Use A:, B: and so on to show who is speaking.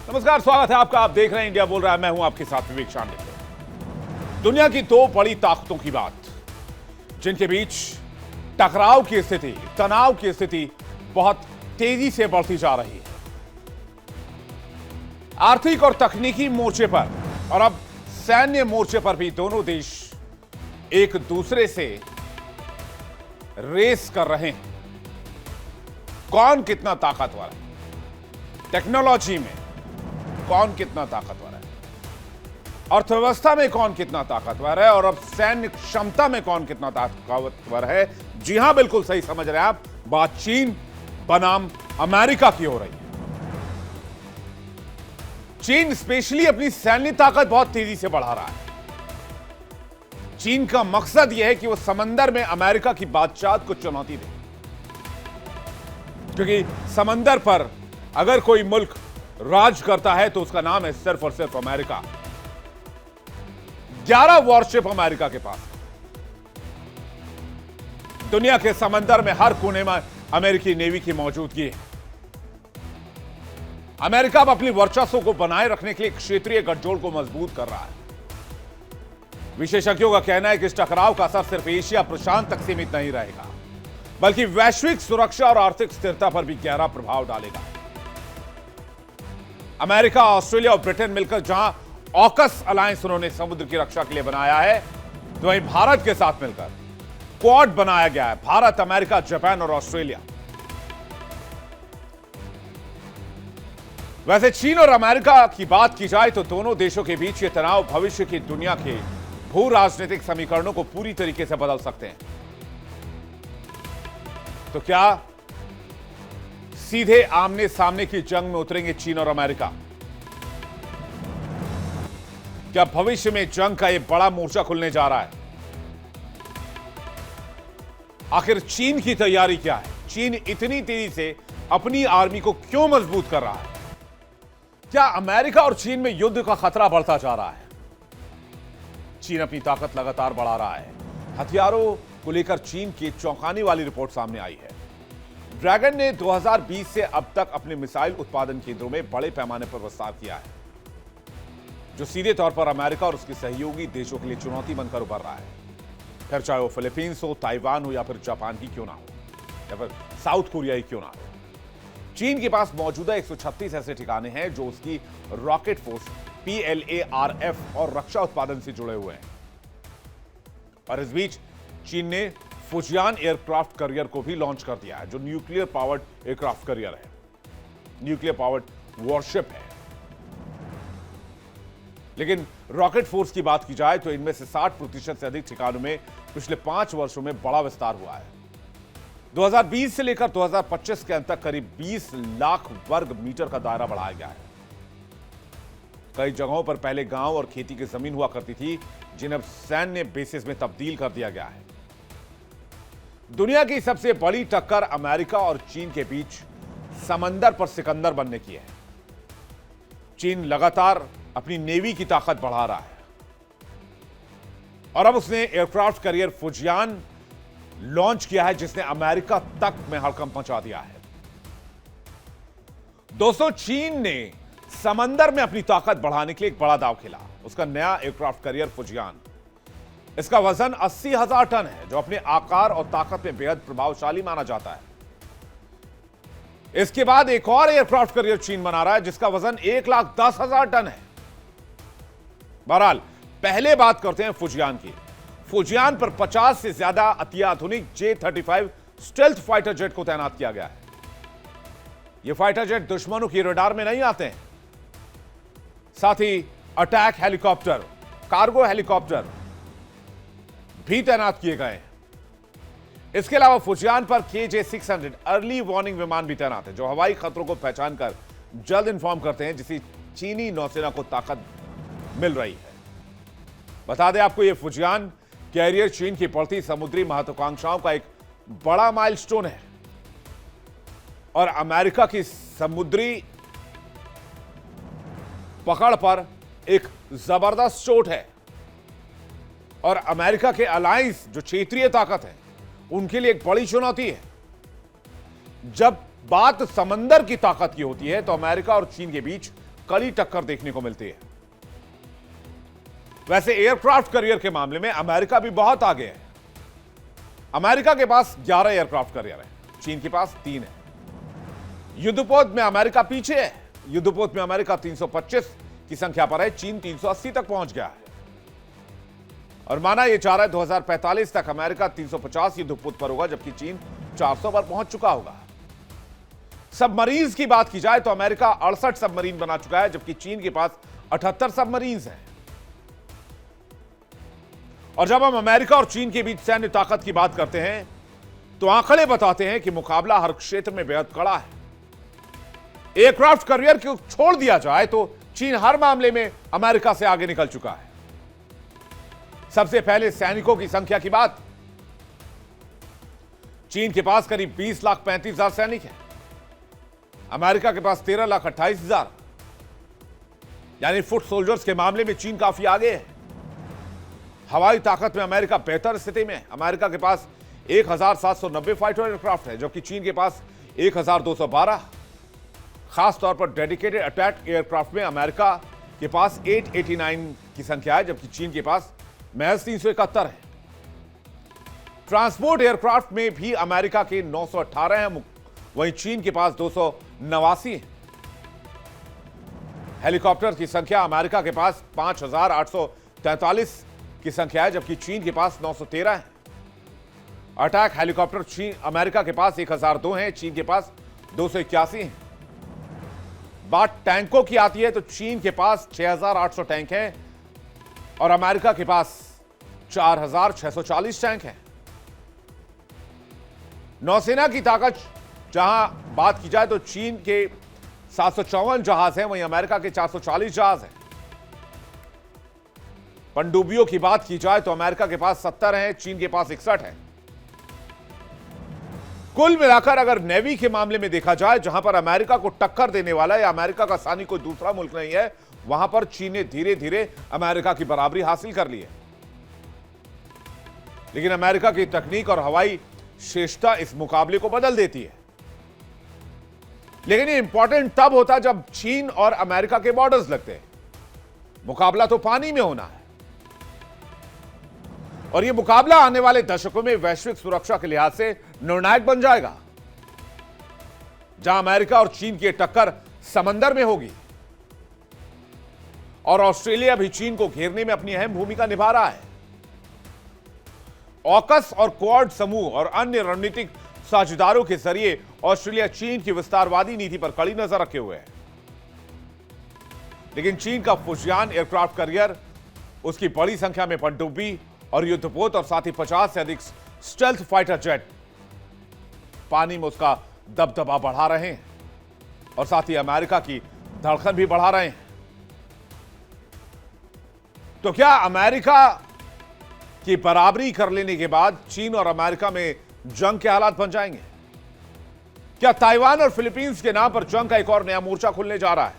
A: नमस्कार, स्वागत है आपका। आप देख रहे हैं इंडिया बोल रहा है। मैं हूं आपके साथ विवेक शांडिल्य। दुनिया की दो बड़ी ताकतों की बात, जिनके बीच टकराव की स्थिति, तनाव की स्थिति बहुत तेजी से बढ़ती जा रही है। आर्थिक और तकनीकी मोर्चे पर और अब सैन्य मोर्चे पर भी दोनों देश एक दूसरे से रेस कर रहे हैं। कौन कितना ताकतवर है, टेक्नोलॉजी में कौन कितना ताकतवर है, अर्थव्यवस्था में कौन कितना ताकतवर है, और अब सैन्य क्षमता में कौन कितना ताकतवर है। जी हां, बिल्कुल सही समझ रहे हैं आप। बात चीन बनाम अमेरिका की हो रही है। चीन स्पेशली अपनी सैन्य ताकत बहुत तेजी से बढ़ा रहा है। चीन का मकसद यह है कि वो समंदर में अमेरिका की बादशाहत को चुनौती दे, क्योंकि समंदर पर अगर कोई मुल्क राज करता है तो उसका नाम है सिर्फ और सिर्फ अमेरिका। 11 वॉरशिप अमेरिका के पास है। दुनिया के समंदर में हर कोने में अमेरिकी नेवी की मौजूदगी है। अमेरिका अब अपनी वर्चस्व को बनाए रखने के लिए क्षेत्रीय गठजोड़ को मजबूत कर रहा है। विशेषज्ञों का कहना है कि इस टकराव का असर सिर्फ एशिया प्रशांत तक सीमित नहीं रहेगा, बल्कि वैश्विक सुरक्षा और आर्थिक स्थिरता पर भी गहरा प्रभाव डालेगा। अमेरिका, ऑस्ट्रेलिया और ब्रिटेन मिलकर जहां ऑकस अलायंस उन्होंने समुद्र की रक्षा के लिए बनाया है, तो वहीं भारत के साथ मिलकर क्वाड बनाया गया है। भारत, अमेरिका, जापान और ऑस्ट्रेलिया। वैसे चीन और अमेरिका की बात की जाए तो दोनों देशों के बीच ये तनाव भविष्य की दुनिया के भू राजनीतिक समीकरणों को पूरी तरीके से बदल सकते हैं। तो क्या सीधे आमने सामने की जंग में उतरेंगे चीन और अमेरिका? क्या भविष्य में जंग का यह बड़ा मोर्चा खुलने जा रहा है? आखिर चीन की तैयारी क्या है? चीन इतनी तेजी से अपनी आर्मी को क्यों मजबूत कर रहा है? क्या अमेरिका और चीन में युद्ध का खतरा बढ़ता जा रहा है? चीन अपनी ताकत लगातार बढ़ा रहा है। हथियारों को लेकर चीन की चौंकाने वाली रिपोर्ट सामने आई है। ड्रैगन ने 2020 से अब तक अपने मिसाइल उत्पादन केंद्रों में बड़े पैमाने पर विस्तार किया है, जो सीधे तौर पर अमेरिका और उसके सहयोगी देशों के लिए चुनौती बनकर उभर रहा है। फिर चाहे वो फिलीपींस हो, ताइवान हो, या फिर जापान ही क्यों ना हो, या फिर साउथ कोरिया ही क्यों ना हो। चीन के पास मौजूदा 136 ऐसे ठिकाने हैं जो उसकी रॉकेट फोर्स PLARF और रक्षा उत्पादन से जुड़े हुए हैं। और इस बीच चीन ने फुजियान एयरक्राफ्ट करियर को भी लॉन्च कर दिया है, जो न्यूक्लियर पावर्ड एयरक्राफ्ट करियर है, न्यूक्लियर पावर्ड वॉरशिप है। लेकिन रॉकेट फोर्स की बात की जाए तो इनमें से 60% से अधिक ठिकानों में पिछले 5 वर्षों में बड़ा विस्तार हुआ है। 2020 से लेकर 2025 के अंत तक करीब 20 लाख वर्ग मीटर का दायरा बढ़ाया गया है। कई जगहों पर पहले गांव और खेती की जमीन हुआ करती थी, जिन्हें अब सैन्य बेसिस में तब्दील कर दिया गया है। दुनिया की सबसे बड़ी टक्कर अमेरिका और चीन के बीच समंदर पर सिकंदर बनने की है। चीन लगातार अपनी नेवी की ताकत बढ़ा रहा है और अब उसने एयरक्राफ्ट करियर फुजियान लॉन्च किया है, जिसने अमेरिका तक में हड़कंप मचा दिया है। दोस्तों, चीन ने समंदर में अपनी ताकत बढ़ाने के लिए एक बड़ा दांव खेला। उसका नया एयरक्राफ्ट करियर फुजियान, इसका वजन 80,000 टन है, जो अपने आकार और ताकत में बेहद प्रभावशाली माना जाता है। इसके बाद एक और एयरक्राफ्ट करियर चीन बना रहा है, जिसका वजन 1,10,000 टन है। बहरहाल, पहले बात करते हैं फुजियान की। फुजियान पर 50 से ज्यादा अत्याधुनिक J-35 स्टेल्थ फाइटर जेट को तैनात किया गया है। ये फाइटर जेट दुश्मनों की रडार में नहीं आते हैं। साथ ही अटैक हेलीकॉप्टर, कार्गो हेलीकॉप्टर भी तैनात किए गए हैं। इसके अलावा फुजियान पर KJ-600 अर्ली वार्निंग विमान भी तैनात है, जो हवाई खतरों को पहचान कर जल्द इंफॉर्म करते हैं, जिससे चीनी नौसेना को ताकत मिल रही है। बता दें आपको, यह फुजियान कैरियर चीन की बढ़ती समुद्री महत्वाकांक्षाओं का एक बड़ा माइलस्टोन है और अमेरिका की समुद्री पकड़ पर एक जबरदस्त चोट है। और अमेरिका के अलायंस, जो क्षेत्रीय ताकत है, उनके लिए एक बड़ी चुनौती है। जब बात समंदर की ताकत की होती है तो अमेरिका और चीन के बीच कड़ी टक्कर देखने को मिलती है। वैसे एयरक्राफ्ट करियर के मामले में अमेरिका भी बहुत आगे है। अमेरिका के पास 11 एयरक्राफ्ट करियर है, चीन के पास 3 है। युद्धपोत में अमेरिका पीछे है। युद्धपोत में अमेरिका 325 की संख्या पर है, चीन 380 तक पहुंच गया है। और माना यह चाह रहा है 2045 तक अमेरिका 350 युद्धपोत पर होगा, जबकि चीन 400 पर पहुंच चुका होगा। सबमरीन्स की बात की जाए तो अमेरिका 68 सबमरीन बना चुका है, जबकि चीन के पास 78 सबमरीन्स हैं। और जब हम अमेरिका और चीन के बीच सैन्य ताकत की बात करते हैं तो आंकड़े बताते हैं कि मुकाबला हर क्षेत्र में बेहद कड़ा है। एयरक्राफ्ट करियर को छोड़ दिया जाए तो चीन हर मामले में अमेरिका से आगे निकल चुका है। सबसे पहले सैनिकों की संख्या की बात। चीन के पास करीब 20,35,000 सैनिक हैं। अमेरिका के पास 13,28,000। यानी फुट सोल्जर्स के मामले में चीन काफी आगे है। हवाई ताकत में अमेरिका बेहतर स्थिति में है। अमेरिका के पास 1,790 फाइटर एयरक्राफ्ट है, जबकि चीन के पास 1,212। खासतौर पर डेडिकेटेड अटैक एयरक्राफ्ट में अमेरिका के पास 889 की संख्या है, जबकि चीन के पास महज 371 है। ट्रांसपोर्ट एयरक्राफ्ट में भी अमेरिका के 918 हैं, वहीं चीन के पास 289 है। हेलीकॉप्टर की संख्या अमेरिका के पास 5,843 की संख्या है, जबकि चीन के पास 913 है। अटैक हेलीकॉप्टर चीन अमेरिका के पास 1,002 हैं, चीन के पास 281 हैं। बात टैंकों की आती है तो चीन के पास 6,800 टैंक हैं और अमेरिका के पास 4,640 टैंक हैं। नौसेना की ताकत जहां बात की जाए तो चीन के 754 जहाज हैं, वहीं अमेरिका के 440 जहाज हैं। पनडुब्बियों की बात की जाए तो अमेरिका के पास 70 हैं, चीन के पास 61 है। कुल मिलाकर अगर नेवी के मामले में देखा जाए, जहां पर अमेरिका को टक्कर देने वाला या अमेरिका का सानी कोई दूसरा मुल्क नहीं है, वहां पर चीन ने धीरे धीरे अमेरिका की बराबरी हासिल कर ली है। लेकिन अमेरिका की तकनीक और हवाई श्रेष्ठता इस मुकाबले को बदल देती है। लेकिन ये इंपॉर्टेंट तब होता जब चीन और अमेरिका के बॉर्डर्स लगते हैं। मुकाबला तो पानी में होना है और यह मुकाबला आने वाले दशकों में वैश्विक सुरक्षा के लिहाज से निर्णायक बन जाएगा, जहां अमेरिका और चीन की टक्कर समंदर में होगी और ऑस्ट्रेलिया भी चीन को घेरने में अपनी अहम भूमिका निभा रहा है। ऑकस और क्वाड समूह और अन्य रणनीतिक साझेदारों के जरिए ऑस्ट्रेलिया चीन की विस्तारवादी नीति पर कड़ी नजर रखे हुए है। लेकिन चीन का फुजियान एयरक्राफ्ट करियर, उसकी बड़ी संख्या में पनडुब्बी और युद्धपोत और साथ ही 50 से अधिक स्टेल्थ फाइटर जेट पानी में उसका दबदबा बढ़ा रहे हैं और साथ ही अमेरिका की धड़कन भी बढ़ा रहे हैं। तो क्या अमेरिका की बराबरी कर लेने के बाद चीन और अमेरिका में जंग के हालात बन जाएंगे? क्या ताइवान और फिलीपींस के नाम पर जंग का एक और नया मोर्चा खुलने जा रहा है?